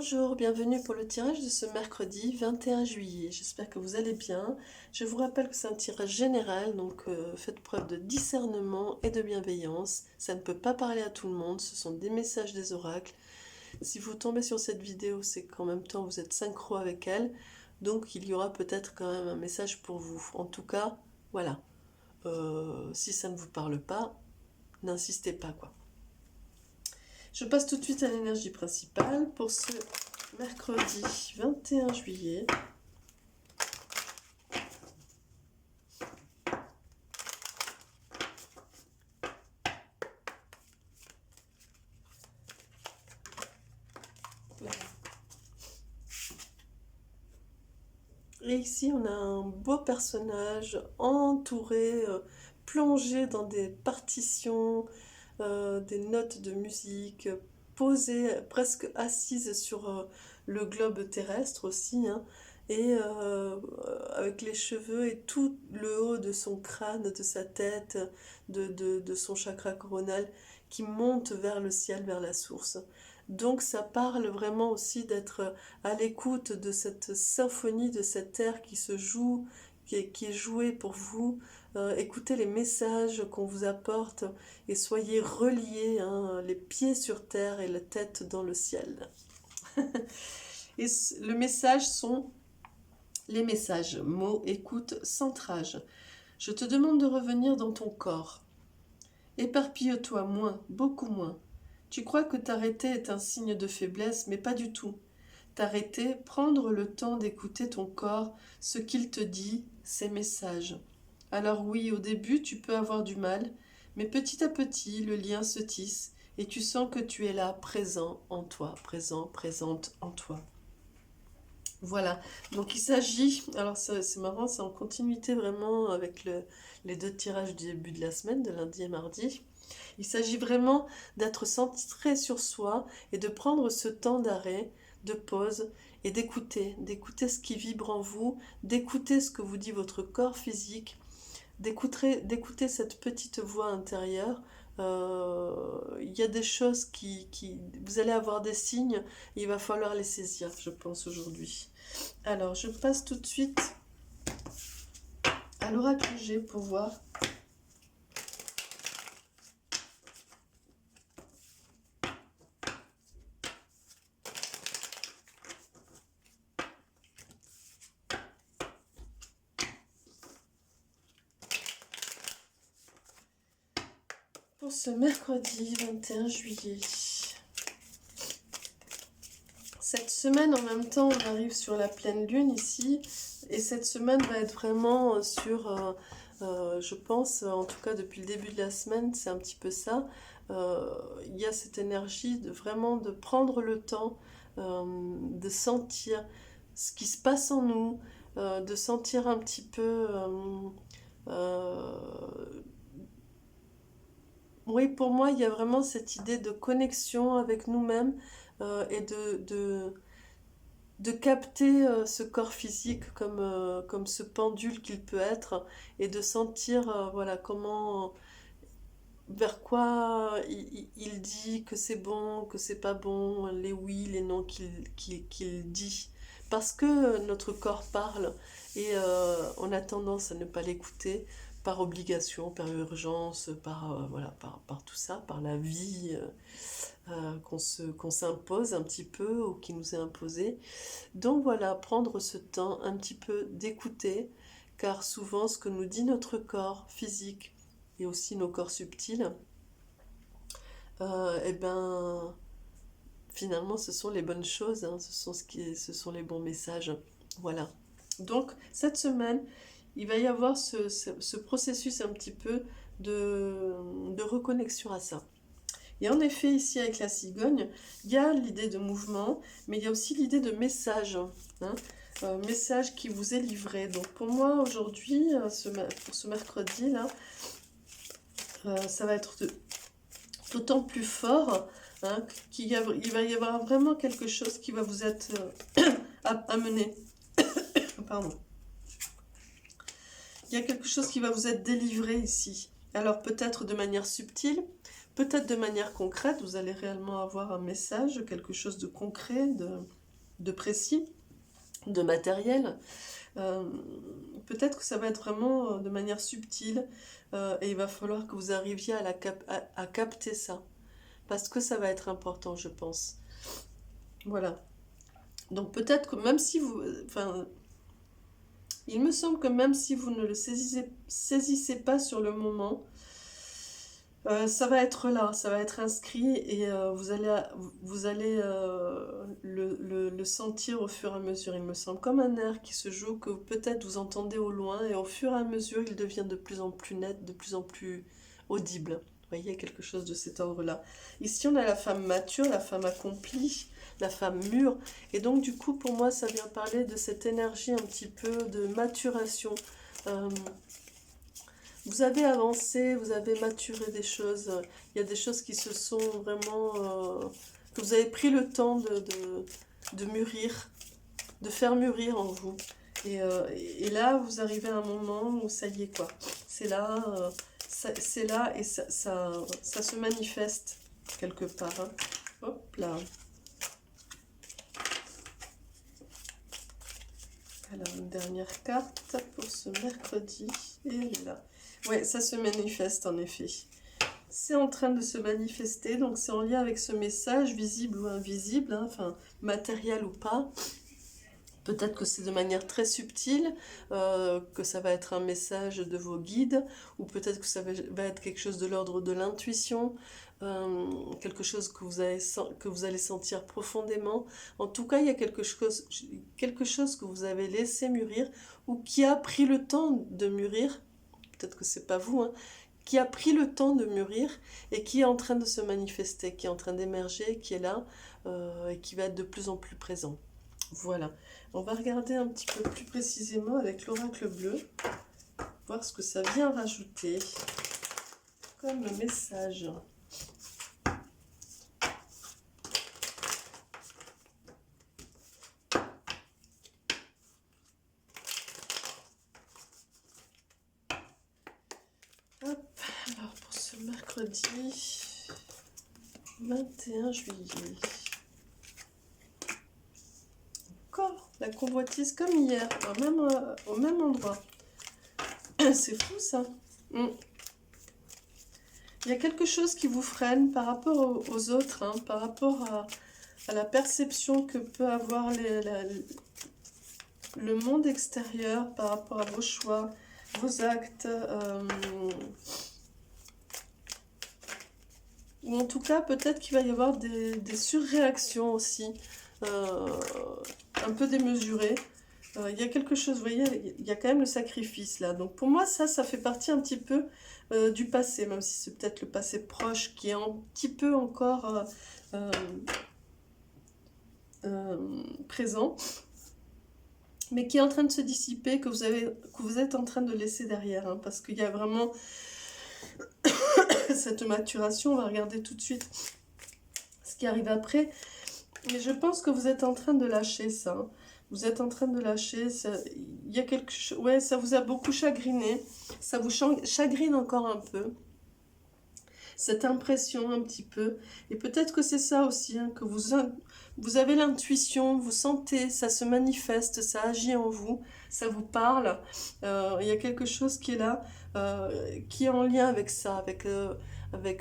Bonjour, bienvenue pour le tirage de ce mercredi 21 juillet. J'espère que vous allez bien. Je vous rappelle que c'est un tirage général, donc faites preuve de discernement et de bienveillance. Ça ne peut pas parler à tout le monde, ce sont des messages des oracles. Si vous tombez sur cette vidéo, c'est qu'en même temps vous êtes synchro avec elle, donc il y aura peut-être quand même un message pour vous. En tout cas, voilà. Si ça ne vous parle pas, n'insistez pas, quoi. Je passe tout de suite à l'énergie principale pour ce mercredi 21 juillet. Et ici, on a un beau personnage entouré, plongé dans des partitions, des notes de musique, posé, presque assise sur le globe terrestre aussi, hein, et avec les cheveux et tout le haut de son crâne, de sa tête, de son chakra coronal qui monte vers le ciel, vers la source. Donc ça parle vraiment aussi d'être à l'écoute de cette symphonie, de cet air qui se joue, qui est joué pour vous. Écoutez les messages qu'on vous apporte et soyez reliés, hein, les pieds sur terre et la tête dans le ciel. Et le message sont les messages, mots, écoute, centrage. Je te demande de revenir dans ton corps. Éparpille-toi moins, beaucoup moins. Tu crois que t'arrêter est un signe de faiblesse, mais pas du tout. T'arrêter, prendre le temps d'écouter ton corps, ce qu'il te dit, ses messages. Alors oui, au début, tu peux avoir du mal, mais petit à petit, le lien se tisse et tu sens que tu es là, présent en toi, présent, présente en toi. Voilà, donc il s'agit, alors c'est marrant, c'est en continuité vraiment avec les deux tirages du début de la semaine, de lundi et mardi. Il s'agit vraiment d'être centré sur soi et de prendre ce temps d'arrêt, de pause et d'écouter ce qui vibre en vous, d'écouter ce que vous dit votre corps physique, d'écouter cette petite voix intérieure. Il y a des choses vous allez avoir des signes, il va falloir les saisir, je pense, aujourd'hui. Alors, je passe tout de suite à l'oracle G pour voir. Pour ce mercredi 21 juillet. Cette semaine, en même temps, on arrive sur la pleine lune ici. Et cette semaine va être vraiment sur, je pense, en tout cas depuis le début de la semaine, c'est un petit peu ça. Il y a cette énergie de vraiment de prendre le temps, de sentir ce qui se passe en nous, de sentir un petit peu... oui, pour moi, il y a vraiment cette idée de connexion avec nous-mêmes et de capter ce corps physique comme ce pendule qu'il peut être et de sentir voilà, comment, vers quoi il dit que c'est bon, que c'est pas bon, les oui, les non qu'il dit. Parce que notre corps parle et on a tendance à ne pas l'écouter par obligation, par urgence, voilà, par tout ça, par la vie qu'on s'impose un petit peu ou qui nous est imposée. Donc voilà, prendre ce temps un petit peu d'écouter, car souvent ce que nous dit notre corps physique et aussi nos corps subtils, eh ben, finalement ce sont les bonnes choses, hein, ce sont les bons messages. Voilà. Donc cette semaine, il va y avoir ce processus un petit peu de reconnexion à ça. Et en effet, ici avec la cigogne, il y a l'idée de mouvement, mais il y a aussi l'idée de message, hein, message qui vous est livré. Donc pour moi aujourd'hui, pour ce mercredi-là, ça va être d'autant plus fort, hein, il va y avoir vraiment quelque chose qui va vous être amené. Pardon. Il y a quelque chose qui va vous être délivré ici. Alors peut-être de manière subtile, peut-être de manière concrète, vous allez réellement avoir un message, quelque chose de concret, de précis, de matériel. Peut-être que ça va être vraiment de manière subtile et il va falloir que vous arriviez à capter ça. Parce que ça va être important, je pense. Voilà. Donc peut-être que même si vous... Enfin, il me semble que même si vous ne le saisissez pas sur le moment, ça va être là, ça va être inscrit et vous allez le sentir au fur et à mesure, il me semble, comme un air qui se joue, que peut-être vous entendez au loin et au fur et à mesure, il devient de plus en plus net, de plus en plus audible. Vous voyez, quelque chose de cet ordre-là. Ici, on a la femme mature, la femme accomplie, la femme mûre. Et donc, du coup, pour moi, ça vient parler de cette énergie un petit peu de maturation. Vous avez avancé, vous avez maturé des choses. Il y a des choses qui se sont vraiment... que vous avez pris le temps de mûrir, de faire mûrir en vous. Et là, vous arrivez à un moment où ça y est, quoi. C'est là, c'est là et ça se manifeste quelque part. Hein. Hop là. Alors, une dernière carte pour ce mercredi. Et elle est là. Ouais, ça se manifeste en effet. C'est en train de se manifester, donc c'est en lien avec ce message, visible ou invisible, hein, enfin, matériel ou pas. Peut-être que c'est de manière très subtile, que ça va être un message de vos guides, ou peut-être que ça va être quelque chose de l'ordre de l'intuition, quelque chose que vous allez sentir profondément. En tout cas, il y a quelque chose que vous avez laissé mûrir, ou qui a pris le temps de mûrir, peut-être que c'est pas vous, hein, qui a pris le temps de mûrir, et qui est en train de se manifester, qui est en train d'émerger, qui est là, et qui va être de plus en plus présent. Voilà. On va regarder un petit peu plus précisément avec l'oracle bleu, voir ce que ça vient rajouter comme message. Hop, alors pour ce mercredi 21 juillet. Encore la convoitise comme hier, au même endroit. C'est fou ça. Il y a quelque chose qui vous freine par rapport aux autres, hein, par rapport à la perception que peut avoir le monde extérieur par rapport à vos choix, vos actes, ou en tout cas peut-être qu'il va y avoir des surréactions aussi, un peu démesurées. Il y a quelque chose, vous voyez, il y a quand même le sacrifice là. Donc pour moi, ça fait partie un petit peu du passé, même si c'est peut-être le passé proche qui est un petit peu encore présent, mais qui est en train de se dissiper, que vous êtes en train de laisser derrière, hein, parce qu'il y a vraiment cette maturation. On va regarder tout de suite ce qui arrive après. Mais je pense que vous êtes en train de lâcher ça. Hein. Vous êtes en train de lâcher, il y a quelque chose, ouais, ça vous a beaucoup chagriné, ça vous chagrine encore un peu, cette impression un petit peu, et peut-être que c'est ça aussi, hein, que vous avez l'intuition, vous sentez, ça se manifeste, ça agit en vous, ça vous parle, il y a quelque chose qui est là, qui est en lien avec ça, avec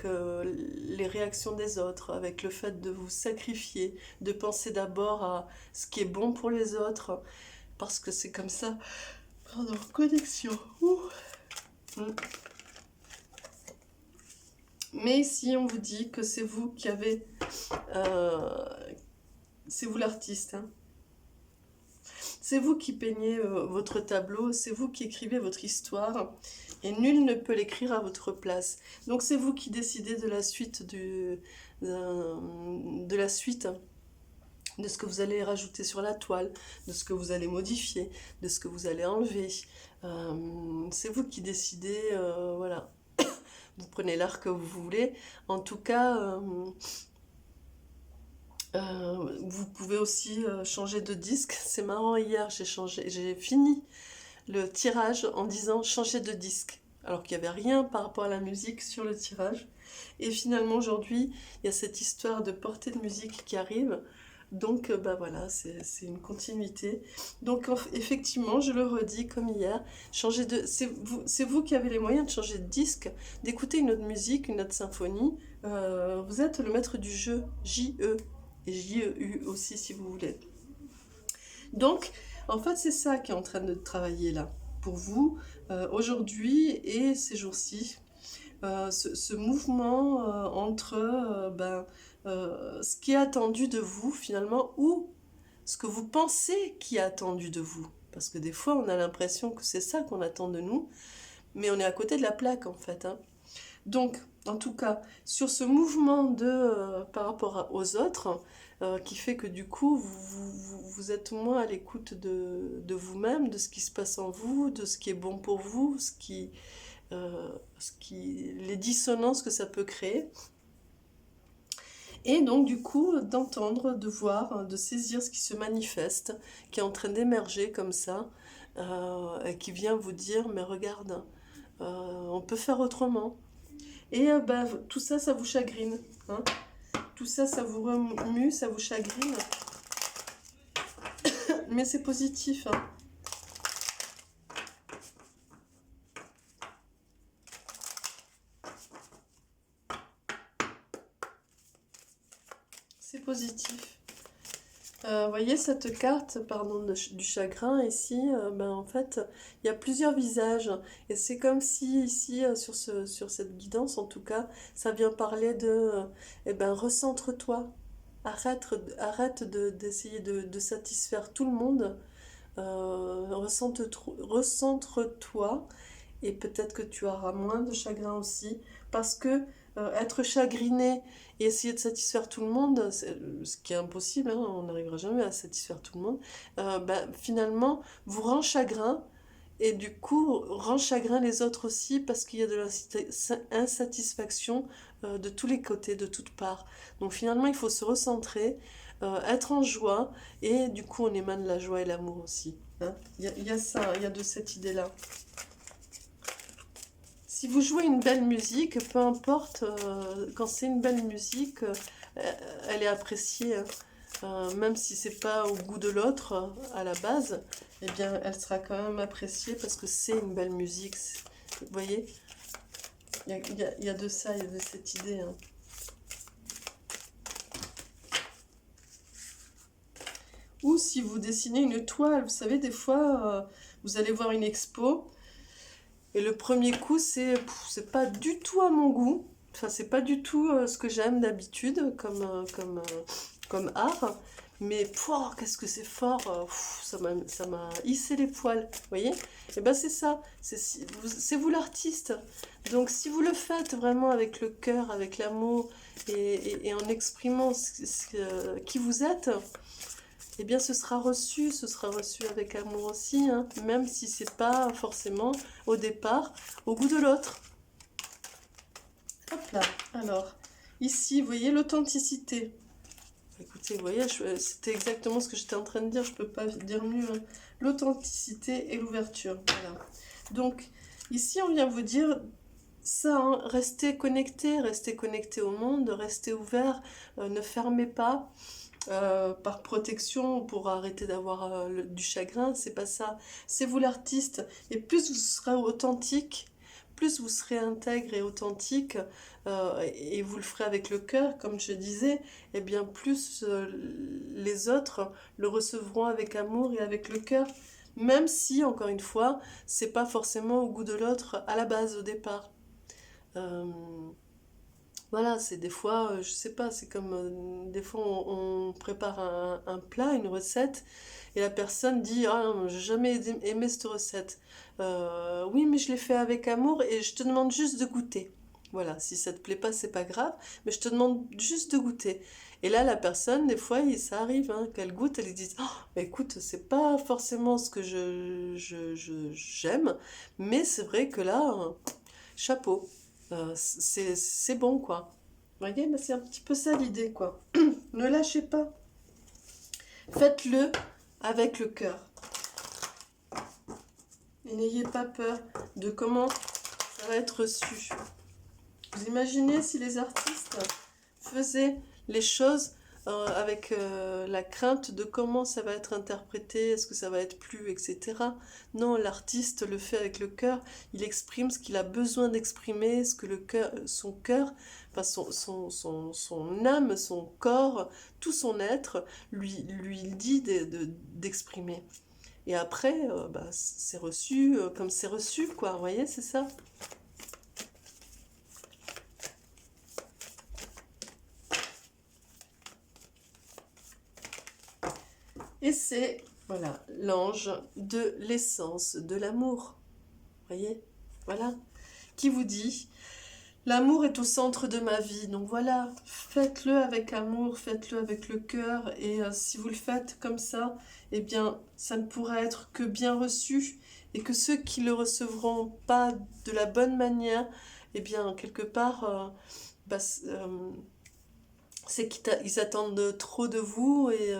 les réactions des autres, avec le fait de vous sacrifier, de penser d'abord à ce qui est bon pour les autres, parce que c'est comme ça. Pardon, connexion. Mais ici, on vous dit que c'est vous qui avez... c'est vous l'artiste. Hein. C'est vous qui peignez votre tableau, c'est vous qui écrivez votre histoire. Et nul ne peut l'écrire à votre place. Donc c'est vous qui décidez de la suite de ce que vous allez rajouter sur la toile, de ce que vous allez modifier, de ce que vous allez enlever. C'est vous qui décidez, voilà. Vous prenez l'art que vous voulez. En tout cas, vous pouvez aussi changer de disque. C'est marrant, hier j'ai fini le tirage en disant changer de disque, alors qu'il n'y avait rien par rapport à la musique sur le tirage. Et finalement, aujourd'hui, il y a cette histoire de portée de musique qui arrive. Donc, bah voilà, c'est une continuité. Donc, effectivement, je le redis comme hier, changer de, c'est vous qui avez les moyens de changer de disque, d'écouter une autre musique, une autre symphonie. Vous êtes le maître du jeu, J-E, et J-E-U aussi, si vous voulez. Donc, en fait, c'est ça qui est en train de travailler là, pour vous, aujourd'hui et ces jours-ci. Ce mouvement entre ce qui est attendu de vous finalement ou ce que vous pensez qui est attendu de vous. Parce que des fois, on a l'impression que c'est ça qu'on attend de nous, mais on est à côté de la plaque en fait, hein. Donc, en tout cas, sur ce mouvement par rapport aux autres, qui fait que du coup, vous êtes moins à l'écoute de vous-même, de ce qui se passe en vous, de ce qui est bon pour vous, les dissonances que ça peut créer. Et donc du coup, d'entendre, de voir, de saisir ce qui se manifeste, qui est en train d'émerger comme ça, et qui vient vous dire, mais regarde, on peut faire autrement. Et tout ça, ça vous chagrine, hein. Tout ça, ça vous remue, ça vous chagrine. Mais c'est positif, hein. C'est positif. Voyez cette carte, pardon, du chagrin ici, en fait, il y a plusieurs visages. Et c'est comme si ici, sur cette guidance, en tout cas, ça vient parler de, recentre-toi. Arrête d'essayer de satisfaire tout le monde. Recentre-toi et peut-être que tu auras moins de chagrin aussi parce que être chagriné et essayer de satisfaire tout le monde, ce qui est impossible, hein, on n'arrivera jamais à satisfaire tout le monde, finalement vous rend chagrin et du coup rend chagrin les autres aussi parce qu'il y a de l'insatisfaction de tous les côtés, de toutes parts. Donc finalement il faut se recentrer, être en joie et du coup on émane la joie et l'amour aussi, hein. Il y a ça, il y a de cette idée-là. Si vous jouez une belle musique, peu importe, quand c'est une belle musique, elle est appréciée, hein. Même si c'est pas au goût de l'autre à la base, eh bien elle sera quand même appréciée parce que c'est une belle musique. Vous voyez, il y a de ça, il y a de cette idée, hein. Ou si vous dessinez une toile, vous savez, des fois, vous allez voir une expo. Et le premier coup, c'est pas du tout à mon goût. Enfin, c'est pas du tout ce que j'aime d'habitude comme art. Mais pouah, qu'est-ce que c'est fort, ça m'a hissé les poils, vous voyez? Et ben c'est ça, c'est vous l'artiste. Donc si vous le faites vraiment avec le cœur, avec l'amour et en exprimant qui vous êtes, eh bien ce sera reçu avec amour aussi, hein, même si c'est pas forcément au départ au goût de l'autre. Hop là, alors, ici, vous voyez l'authenticité. Écoutez, vous voyez, c'était exactement ce que j'étais en train de dire, je peux pas dire mieux, hein. L'authenticité et l'ouverture, voilà. Donc, ici, on vient vous dire ça, hein, restez connecté au monde, restez ouvert, ne fermez pas. Par protection pour arrêter d'avoir du chagrin, c'est pas ça. C'est vous l'artiste. Et plus vous serez authentique, plus vous serez intègre et authentique, et vous le ferez avec le cœur, comme je disais, et bien plus les autres le recevront avec amour et avec le cœur. Même si, encore une fois, c'est pas forcément au goût de l'autre à la base, au départ. Voilà, c'est des fois, je sais pas, c'est comme des fois on prépare un plat, une recette, et la personne dit, ah non, j'ai jamais aimé cette recette. Oui, mais je l'ai fait avec amour et je te demande juste de goûter. Voilà, si ça te plaît pas, c'est pas grave, mais je te demande juste de goûter. Et là, la personne, des fois, ça arrive, hein, qu'elle goûte, elle dit, oh, bah, écoute, c'est pas forcément ce que j'aime, mais c'est vrai que là, chapeau. C'est bon, quoi. Vous voyez, bah, c'est un petit peu ça l'idée, quoi. Ne lâchez pas. Faites-le avec le cœur. Et n'ayez pas peur de comment ça va être reçu. Vous imaginez si les artistes faisaient les choses avec la crainte de comment ça va être interprété, est-ce que ça va être plu, etc. Non, l'artiste le fait avec le cœur, il exprime ce qu'il a besoin d'exprimer, ce que le cœur, son cœur, enfin son âme, son corps, tout son être lui dit d'exprimer. Et après, bah, c'est reçu comme c'est reçu, quoi. Vous voyez, c'est ça. Et c'est, voilà, l'ange de l'essence de l'amour. Vous voyez, voilà. Qui vous dit, l'amour est au centre de ma vie. Donc voilà, faites-le avec amour, faites-le avec le cœur. Et si vous le faites comme ça, eh bien, ça ne pourra être que bien reçu. Et que ceux qui le recevront pas de la bonne manière, eh bien, quelque part, bah, c'est qu'ils attendent trop de vous et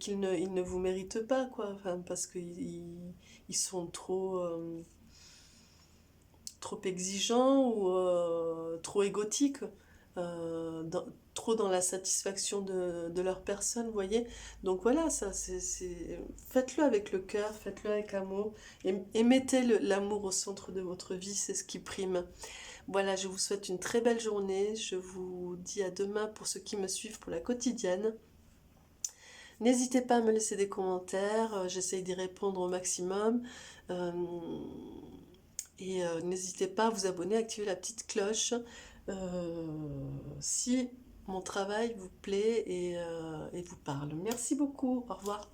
ils ne vous méritent pas, quoi. Enfin, parce ils sont trop exigeants ou trop égotiques, euh, dans- trop dans la satisfaction de leur personne, vous voyez. Donc voilà, ça, faites-le avec le cœur, faites-le avec amour, et mettez l'amour au centre de votre vie, c'est ce qui prime. Voilà, je vous souhaite une très belle journée. Je vous dis à demain pour ceux qui me suivent pour la quotidienne. N'hésitez pas à me laisser des commentaires, j'essaye d'y répondre au maximum. Euh, N'hésitez pas à vous abonner, à activer la petite cloche si mon travail vous plaît et vous parle. Merci beaucoup, au revoir.